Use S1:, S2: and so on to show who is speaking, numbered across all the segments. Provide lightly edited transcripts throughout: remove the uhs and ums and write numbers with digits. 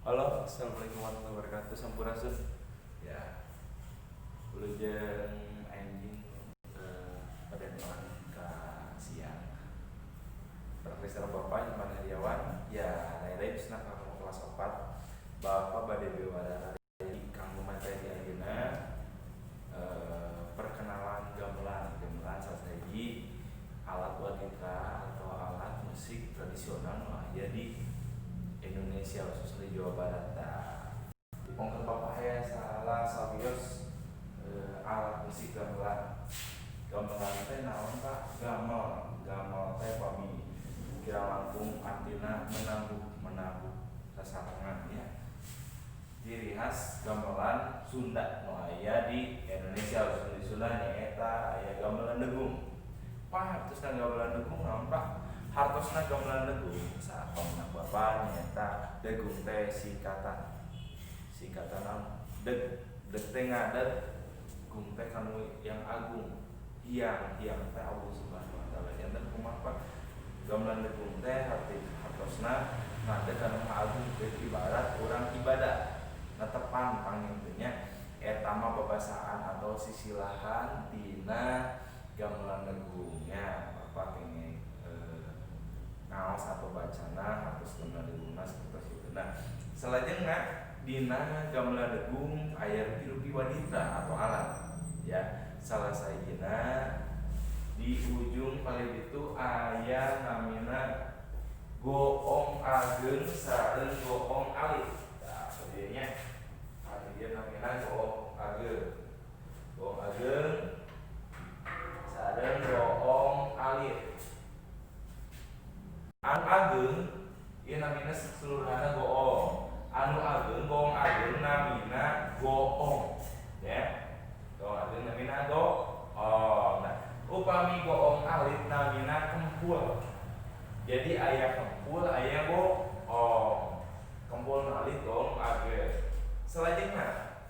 S1: Halo, assalamualaikum warahmatullahi wabarakatuh. Sampurasun. Ya, ulujeng anjing pada nuan ka siang. Profesor Bapak Iman Heriawan, ya lain-lain cenah kamu kelas 4. Bapak bade bewara di Kang Materi ayeuna perkenalan gamelan sasaji alat wanita atau alat musik tradisional nu aya di Indonesia khususnya di Jawa Barat. Pongker bapak ya salah sabios alat musik gamelan teh naon Pak? Gamel teh pami kira langkung artina menabuh sasarangan ya. Ciri khas gamelan Sunda nu aya di Indonesia khususnya di Sunda nyaeta aya gamelan degung. Pak, terus gamelan degung naon Pak? Hartosna gamelan degung saha bapak nyata degung teh singkatan deg teh ngadeg gung teh kanu yang agung hiang teh Allah Subhanahu wa taala janten kumaha gamelan degung teh hartosna ngadeg kanu agung teh ibarat urang ibadah netepan pangintennya eta mah babasaan atau sisilahan tina gamelan degungnya bapak pengen ngaos atau bacana atau gamelan degungna seperti itu. Nah, selanjutnya dina gamelan degung aya rupi wanita atau alat. Ya, salah sayina di ujung paling itu aya namina goong ageng sareng goong alit. Nah, sebenarnya dia namina goong ageng sareng goong alit. Anu ageng ieu namina seluruhna goong. Anu ageng goong ageng namina goong. Ya. Goong ageng namina goong. Nah, upami goong alit namina kempul. Jadi aya kempul, aya goong. Kempul alit goong ageng. Selanjutnya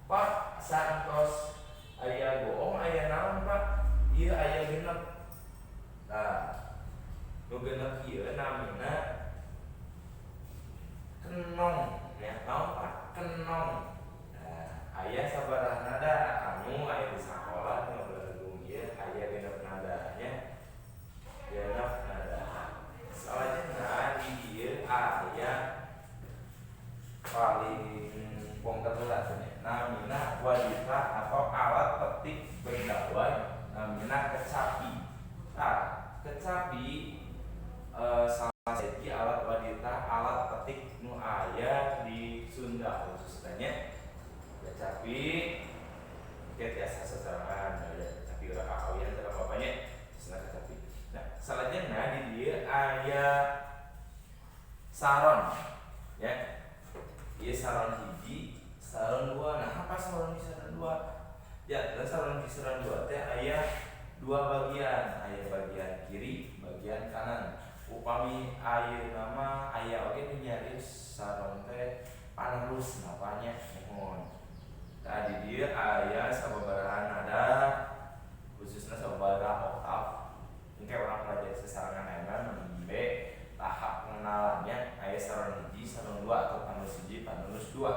S1: Pak santos aya goong aya naon Pak? Ieu aya genep. Nah, nu genep ieu namina kenong ya, naon Pak? Kenong. Nah, aya sabaraha nada anu aya di sakola nu gamelan ieu aya genep nadanya. Genep nada. Selanjutnya di dieu aya paling pongker heula namina wadita atau alat petik bendawai namina kecapi. Nah, kecapi salah satu alat wanita alat petik nu aya di Sunda khususnya kecapi ket biasa sesarangan ada kecapi urang kawian teh bapaknya cenah kecapi. Nah, selanjutnya di dieu aya saron ya. Ieu saron hiji, saron dua. Nah, apa saron hiji saron dua? Ya, saron hiji saron dua teh aya dua bagian, aya bagian kiri, bagian kanan. Upami ayeuna nama aya oge nu nyaris saron teh panerus napanya mohon. Tah di dieu aya sababaraha nada khususna sababaraha oktav. Engke urang pelajari sesarangan ayeuna nembe tahap pengenalannya aya saron hiji, saron dua atau panulus hiji, panulus dua.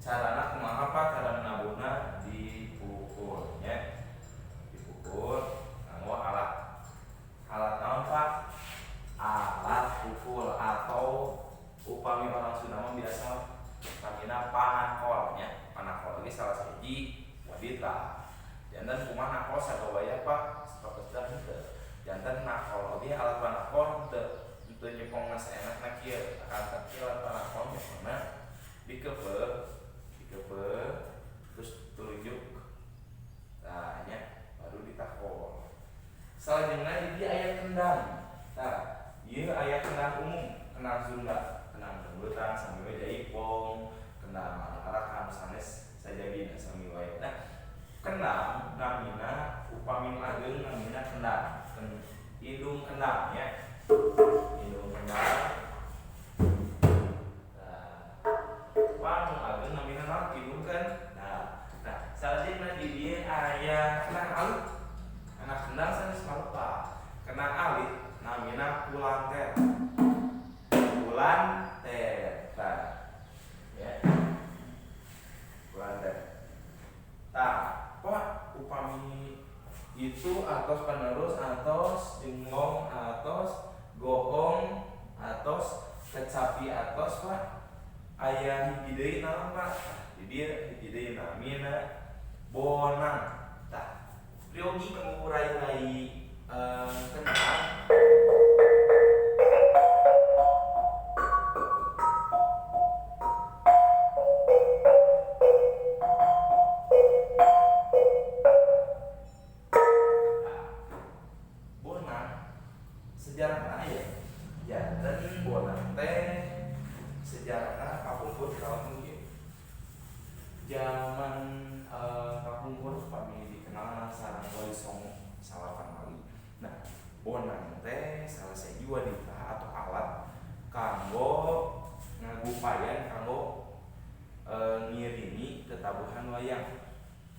S1: Carana kumaha Pak cara menabuhna dipukul nya. Dipukul nganggo alat naon Pak? Alat pukul atau upami orang Sunda mah biasa namina panakol nya. Panakol ini salah siji wadita. Janten kumaha nakol sagawaya Pak? Sapertosna henteu. Janten nakol oge alat panakol teu nyepongna saenakna kieu. Akan tapi alat panakol nyepongna dikeupeuk terus tulunjuk. Nah, nya baru ditakol. Selanjutnya di dieu aya kendang. Nah, ieu aya kendang umum, kendang Sunda, kendang rembutan sami we jaipong, kendang arak-arakan sanes sajagina sami wae. Nah, kendang namina upami ageng namina kendang. Indung kendang ya. Indung kendang. Panu ageng namina naon indung kan. Nah, selanjutnya di dieu aya kendang alit. Anak kendang sanes malepa. Kendang alit namina pulanter. Nah, atos penerus, atos jenglong, atos gohong, atos kecapi, atos Pak. Aya hiji deui naon Pak? Jadi hiji deui namina bonang. Tah, riogi kanggo rai-rai kenal. Sejarah aya ya, dan bonang teh sejarahna kapungkur kawan ieu zaman kapungkur pami dikenal sareng Wali Songo salapan kali. Nah, bonang teh salah siji wanita atau alat kanggo ngagupayan kanggo ngiringi tetabuhan wayang.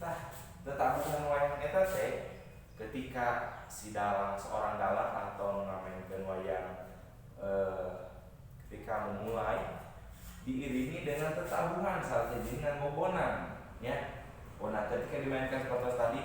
S1: Tah, tetabuhan wayang eta teh ketika si dalang, seorang dalang atau ngamenkeun wayang ketika memulai diiringi dengan tetabuhan salah satu dengan bonang ya. Bonang ketika dimainkan seperti tadi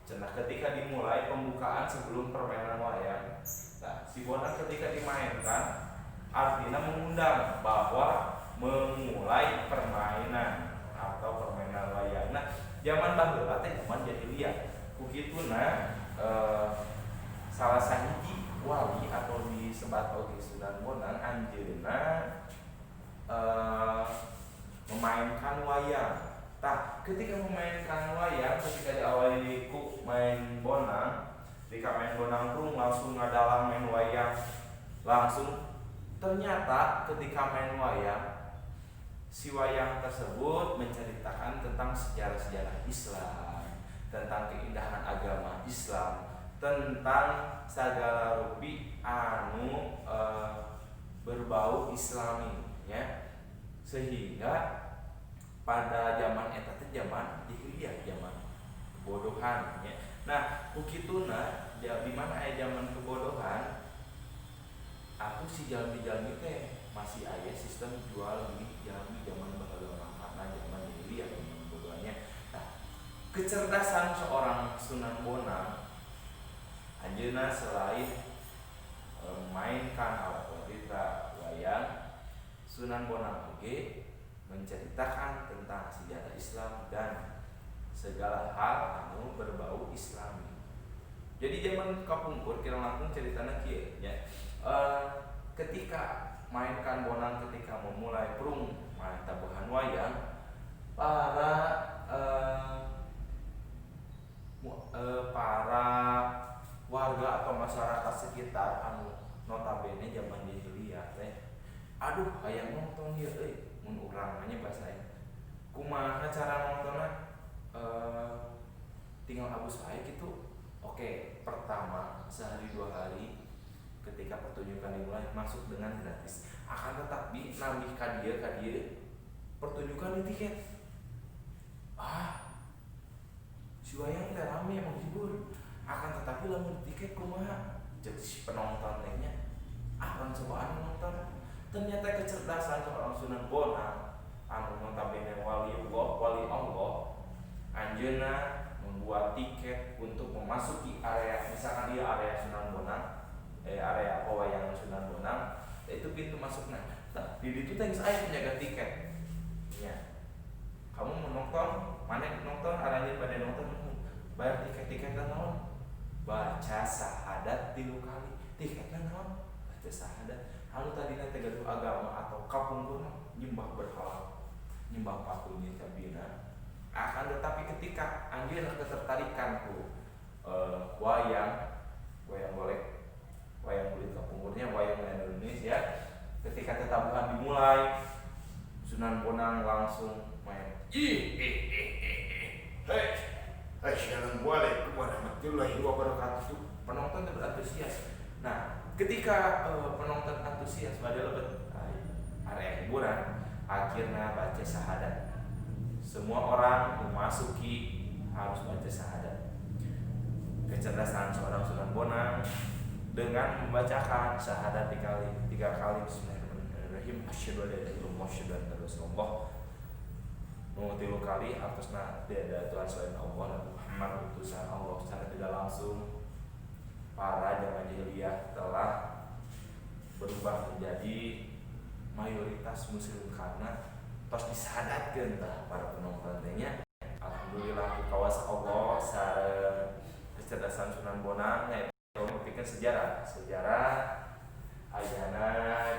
S1: cenah ketika dimulai pembukaan sebelum permainan wayang. Nah, si bonang ketika dimainkan artinya mengundang bahwa memulai permainan atau permainan wayang. Nah, zaman baheula teh zaman jahiliyah. Kukituna salah sahiji wali atau disebat oge Sunan Bonang anjeunna memainkan wayang. Tah, ketika memainkan wayang, ketika diawali ku main bonang, ketika main bonang pun langsung ngadalang main wayang, langsung ternyata ketika main wayang, si wayang tersebut menceritakan tentang sejarah-sejarah Islam, tentang keindahan agama Islam, tentang segala rupi anu berbau Islami, ya, sehingga pada zaman eta teh zaman jahiliyah, zaman kebodohan ya. Nah, kukituna di mana aya zaman kebodohan, aku si jalmi-jalmi teh masih aya sistem jual beli jalmi zaman baheula mangkana zaman jahiliyah zaman kebodohannya. Nah, kecerdasan seorang Sunan Bonang anjeunna selain mainkan alat wanita wayang, Sunan Bonang oge menceritakan tentang sejarah Islam dan segala hal anu berbau Islami. Jadi zaman kapungkur kira langkung ceritana kieu nya. Ketika mainkan bonang, ketika memulai prung main tabuhan wayang, para warga atau masyarakat sekitar anu notabene zaman jahiliyah teh, aduh hayang nonton ieu euy. Mun urang nya bahasa kumaha cara nontonna tinggal abus wae gitu. Oke, pertama sehari 2 hari ketika pertunjukan dimulai masuk dengan gratis. Akan tetapi nambih ka dieu pertunjukan di tiket. Si wayang teh rame menghibur. Akan tetapi lamun tiket kumaha? Jadi si penonton teh nya urang cobaan nonton. Ternyata kecerdasan seorang Sunan Bonang anu notabene wali Allah anjeunna membuat tiket untuk memasuki area, misalkan dia area Sunan Bonang, area wayang Sunan Bonang, itu pintu masuknya. Nah, di situ teh geus aya penjaga tiket. Ya. Kamu menonton, mana nonton, arahnya pada nonton, bayar tiket-tiketnya naon? Baca syahadat 3 kali. Tiketnya naon? Baca syahadat. Anu tadina teh gaduh agama atau kapungkur nyembah berhala, nyembah patung nya cabina. Akan tetapi ketika anjeunna ketertarikan ku wayang golek, wayang kulit kapungkurnya, wayang Indonesia, ketika tetabuhan dimulai, Sunan Bonang langsung main. Assalamualaikum warahmatullahi wabarakatuh. Penonton berantusias. Nah, ketika penonton antusias pada lebet area hiburan, akhirnya baca syahadat. Semua orang memasuki harus baca syahadat. Kecerdasan seorang Sunan Bonang dengan membacakan syahadat tiga kali Bismillahirrahmanirrahim asyhadu an la ilaha illallah wa asyhadu anna rasulullah nu tilu kali atasna tiada Tuhan selain Allah Nabi Muhammad utusan Allah. Secara tidak langsung para jamaah jahiliyah telah berubah menjadi mayoritas muslim karena tos disadatkeun tah para penonton nya. Alhamdulillah kawasa Allah sareng kecerdasan Sunan Bonang bikin sejarah ayana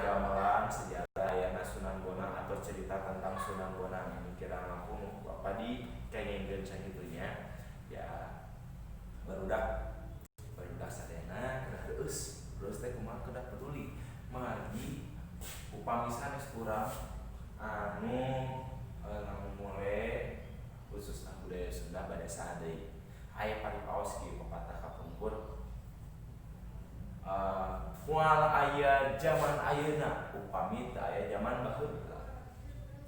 S1: gamelan sejarah ayana Sunan Bonang atau cerita tentang Sunan Bonang ini kira aku Bapak di kengengkeun sagitunya ya barudak sadayana kedah terus teh kumaha kedah peduli margi upami sanes kurang anu mulai khusus budaya Sunda bade sadeu aya paripaos kieu pepatah kapungkur moal aya zaman ayeuna upami teu aya zaman baheula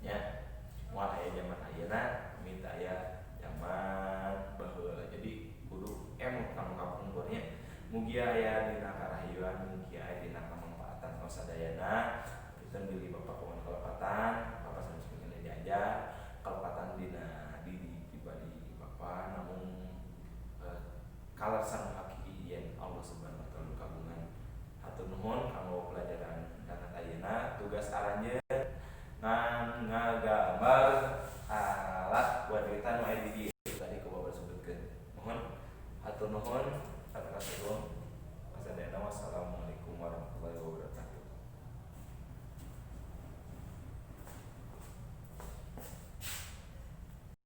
S1: nya moal aya zaman ayeuna upami teu aya zaman baheula. Jadi kudu emut kamu kapungkurnya mugi aya dina karahayuan mugi aya dina kamanfaatan kasadayana kita milih bapak kawan kalepatan bapak sanes pengen jajan kalepatan dina di bapak namun kalarsan hakiki yen Allah Subhanahu wa taala kagungan hatur nuhun kanggo pelajaran dana ayeuna tugas aranjeun ngan